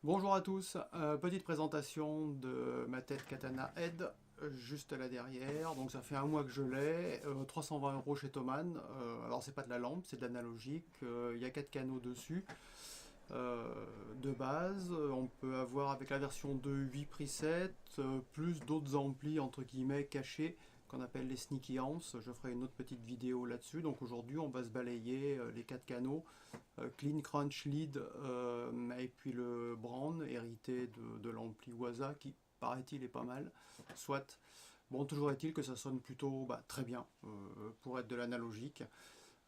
Bonjour à tous, petite présentation de ma tête Katana Head, juste là derrière. Donc ça fait un mois que je l'ai, 320 € chez Thomann. Alors c'est pas de la lampe, c'est de l'analogique. Il y a 4 canaux dessus de base. On peut avoir avec la version 2 8 presets, plus d'autres amplis entre guillemets cachés qu'on appelle les sneaky amps. Je ferai une autre petite vidéo là-dessus. Donc aujourd'hui on va se balayer les 4 canaux. Clean, Crunch, Lead et puis le Brown hérité de l'ampli Waza qui paraît-il est pas mal, soit. Bon, toujours est-il que ça sonne plutôt très bien pour être de l'analogique.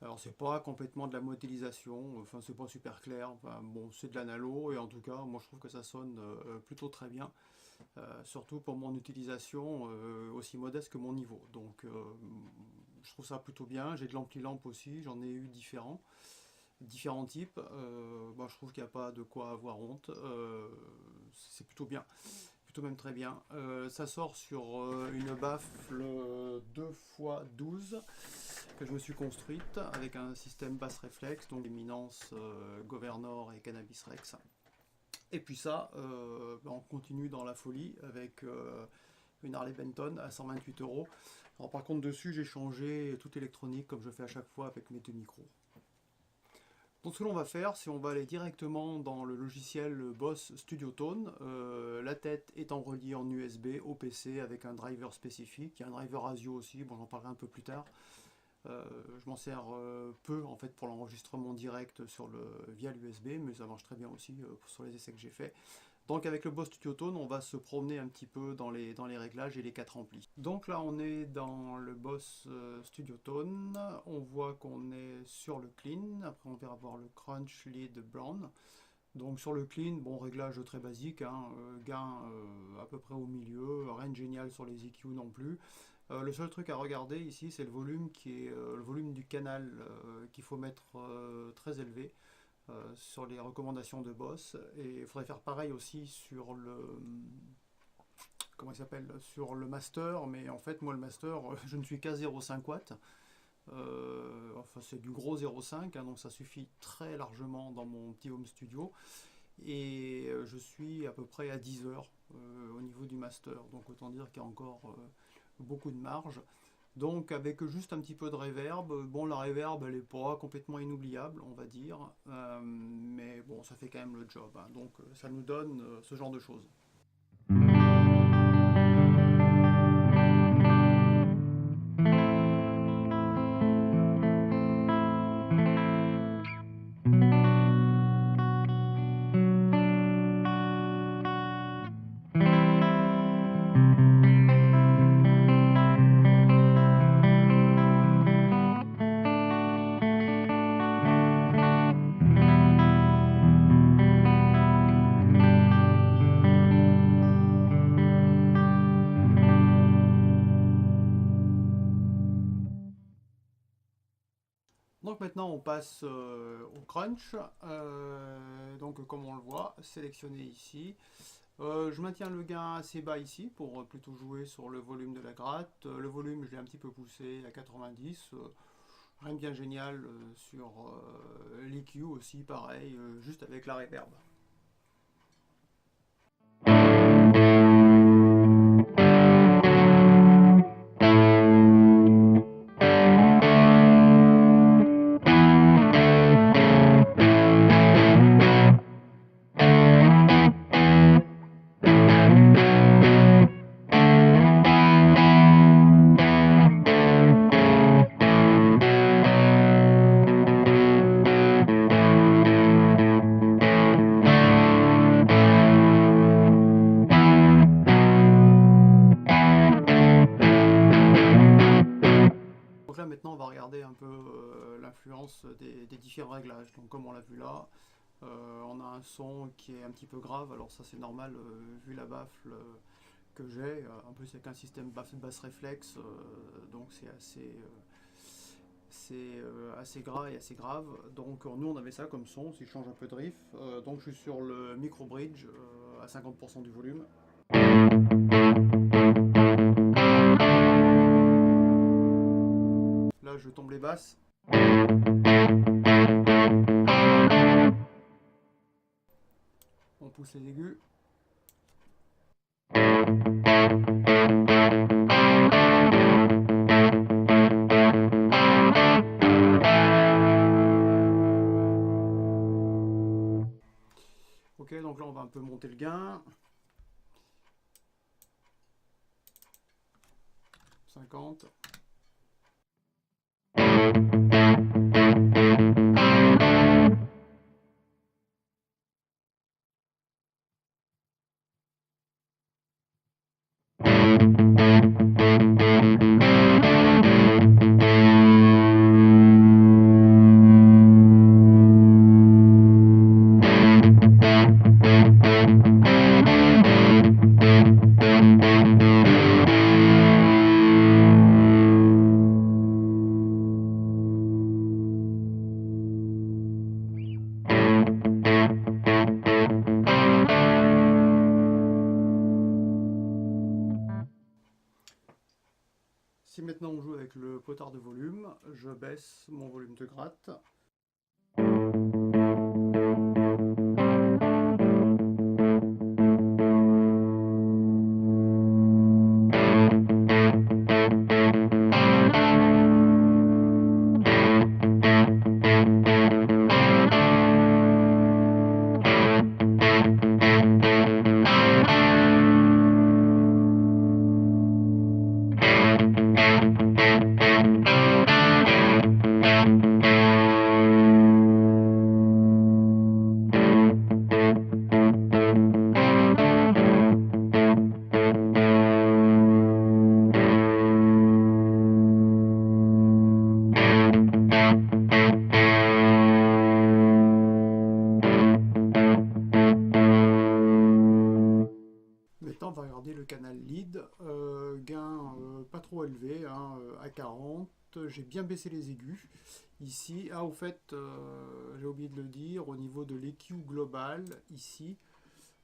Alors c'est pas complètement de la modélisation, enfin c'est pas super clair, enfin, bon c'est de l'analo et en tout cas moi je trouve que ça sonne plutôt très bien. Surtout pour mon utilisation aussi modeste que mon niveau, donc je trouve ça plutôt bien. J'ai de l'ampli-lampe aussi, j'en ai eu différents types. Je trouve qu'il n'y a pas de quoi avoir honte, c'est plutôt bien, plutôt même très bien. Ça sort sur une baffle 2x12 que je me suis construite avec un système basse réflexe, donc éminence Governor et Cannabis Rex. Et puis ça, on continue dans la folie avec une Harley Benton à 128 €. Alors par contre dessus j'ai changé toute électronique comme je fais à chaque fois avec mes deux micros. Donc ce que l'on va faire, c'est on va aller directement dans le logiciel Boss Studio Tone, la tête étant reliée en USB au PC avec un driver spécifique. Il y a un driver ASIO aussi, bon j'en parlerai un peu plus tard. Je m'en sers peu en fait pour l'enregistrement direct via l'USB, mais ça marche très bien aussi sur les essais que j'ai fait. Donc avec le Boss Studio Tone, on va se promener un petit peu dans les réglages et les 4 amplis. Donc là on est dans le Boss Studio Tone, on voit qu'on est sur le clean, après on va voir le crunch, lead, brown. Donc sur le clean, bon réglage très basique, hein, gain à peu près au milieu, rien de génial sur les EQ non plus. Le seul truc à regarder ici c'est le volume qui est le volume du canal qu'il faut mettre très élevé. Sur les recommandations de Boss, et il faudrait faire pareil aussi sur le sur le master, mais en fait moi le master je ne suis qu'à 0,5 watts, enfin c'est du gros 0,5 hein, donc ça suffit très largement dans mon petit home studio, et je suis à peu près à 10 heures au niveau du master, donc autant dire qu'il y a encore beaucoup de marge. Donc avec juste un petit peu de reverb, bon la reverb elle n'est pas complètement inoubliable on va dire, mais bon ça fait quand même le job, hein, donc ça nous donne ce genre de choses. Donc maintenant on passe au crunch, donc comme on le voit, sélectionné ici. Je maintiens le gain assez bas ici pour plutôt jouer sur le volume de la gratte. Le volume je l'ai un petit peu poussé à 90, rien de bien génial sur l'EQ aussi pareil, juste avec la reverb. Donc là maintenant on va regarder un peu l'influence des différents réglages. Donc comme on l'a vu là, on a un son qui est un petit peu grave, alors ça c'est normal vu la baffle que j'ai, en plus avec un système basse réflexe, donc c'est assez gras et assez grave. Donc nous on avait ça comme son, si je change un peu de riff, donc je suis sur le micro bridge à 50% du volume. là je tombe les basses. On pousse les aigus. Ok, donc là on va un peu monter le gain. 50. Si maintenant on joue avec le potard de volume, je baisse mon volume de gratte. Maintenant, on va regarder le canal lead, gain pas trop élevé, hein, à 40. J'ai bien baissé les aigus ici. Ah, au fait, j'ai oublié de le dire, au niveau de l'EQ global, ici,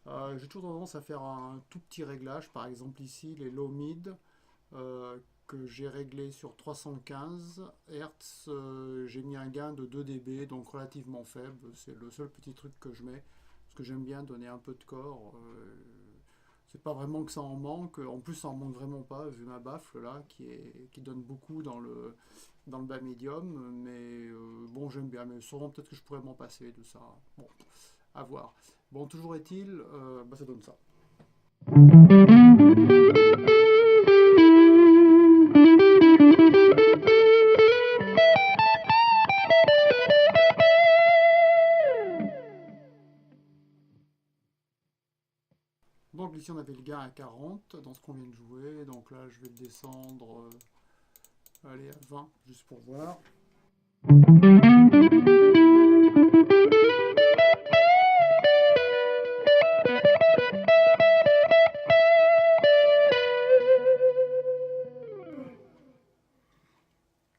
j'ai toujours tendance à faire un tout petit réglage. Par exemple, ici, les low mid que j'ai réglé sur 315 Hz, j'ai mis un gain de 2 dB, donc relativement faible. C'est le seul petit truc que je mets, parce que j'aime bien donner un peu de corps. C'est pas vraiment que ça en manque, en plus ça en manque vraiment pas, vu ma baffle là, qui donne beaucoup dans le bas médium, mais bon j'aime bien, mais sûrement peut-être que je pourrais m'en passer de ça, bon, à voir. Bon, toujours est-il, bah, ça donne ça. Donc ici on avait le gain à 40 dans ce qu'on vient de jouer, donc là je vais le descendre, allez, à 20 juste pour voir.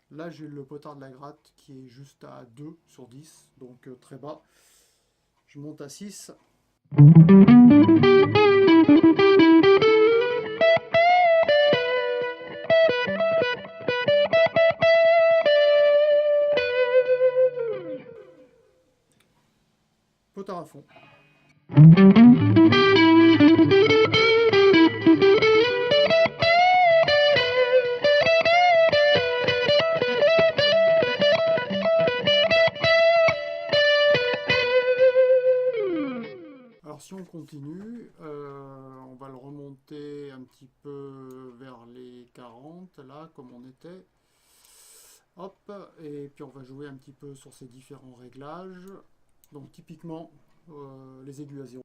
Là j'ai le potard de la gratte qui est juste à 2 sur 10, donc très bas. Je monte à 6. Potard à fond. Alors si on continue, on va le remonter un petit peu vers les 40, là, comme on était. Hop, et puis on va jouer un petit peu sur ces différents réglages. Donc typiquement, les aigus à 0.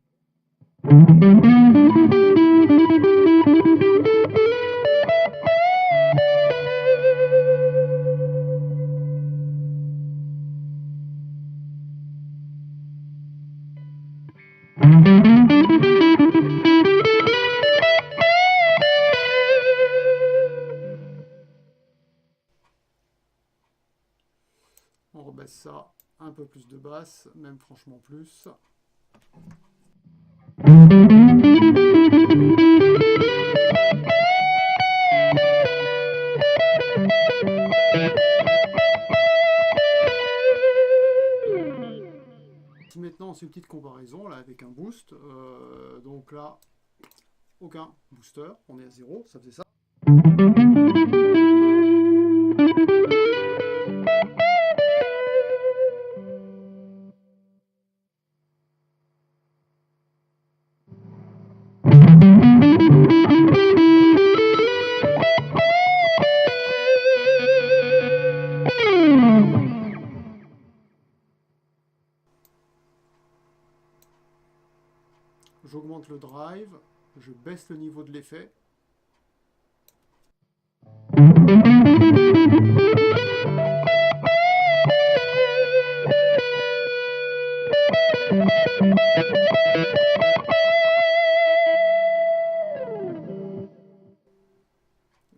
On rebaisse ça, un peu plus de basse, même franchement plus. commence une petite comparaison là avec un boost. Donc là, aucun booster, on est à 0, ça faisait ça. J'augmente le drive, je baisse le niveau de l'effet.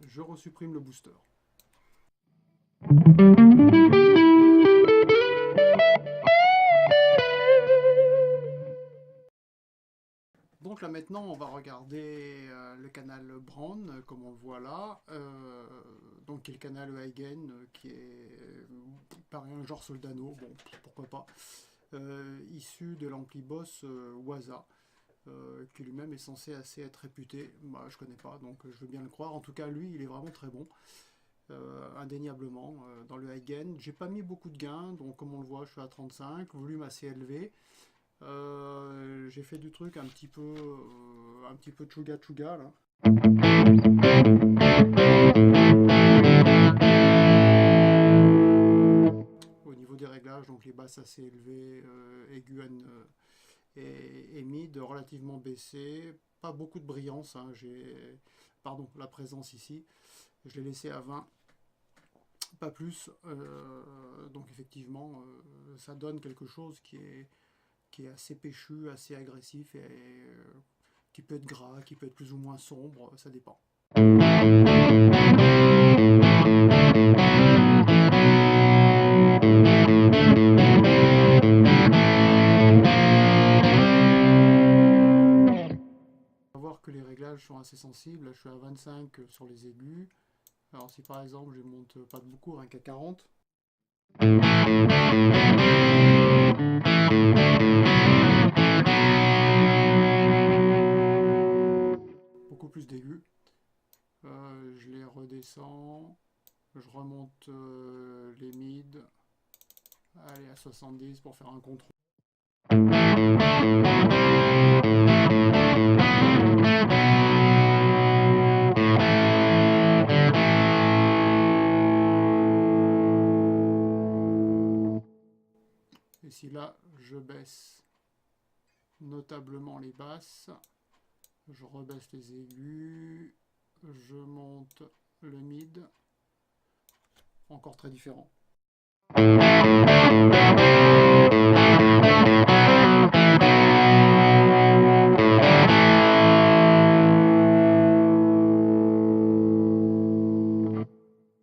Je resupprime le booster. Donc là maintenant on va regarder le canal Brown comme on le voit là, donc qui est le canal Huygens qui est pareil un genre Soldano, bon pourquoi pas, issu de l'ampli Boss Waza, qui lui-même est censé assez être réputé. Bah, je connais pas donc je veux bien le croire, en tout cas lui il est vraiment très bon. Indéniablement dans le Huygens. J'ai pas mis beaucoup de gains, donc comme on le voit je suis à 35, volume assez élevé. J'ai fait du truc un petit peu tchouga tchouga là. Au niveau des réglages, donc les basses assez élevées, aigus et mid relativement baissées, pas beaucoup de brillance, hein. Pardon, la présence ici, je l'ai laissé à 20. Pas plus, donc effectivement ça donne quelque chose qui est assez péchu, assez agressif et qui peut être gras, qui peut être plus ou moins sombre, ça dépend. On va voir que les réglages sont assez sensibles, là je suis à 25 sur les aigus. Alors si par exemple je monte pas beaucoup, rien qu'à 40. Beaucoup plus d'aigus. Je les redescends. Je remonte les mids. Allez à 70 pour faire un contrôle. Et si là je baisse notablement les basses, je rebaisse les aigus, je monte le mid, encore très différent.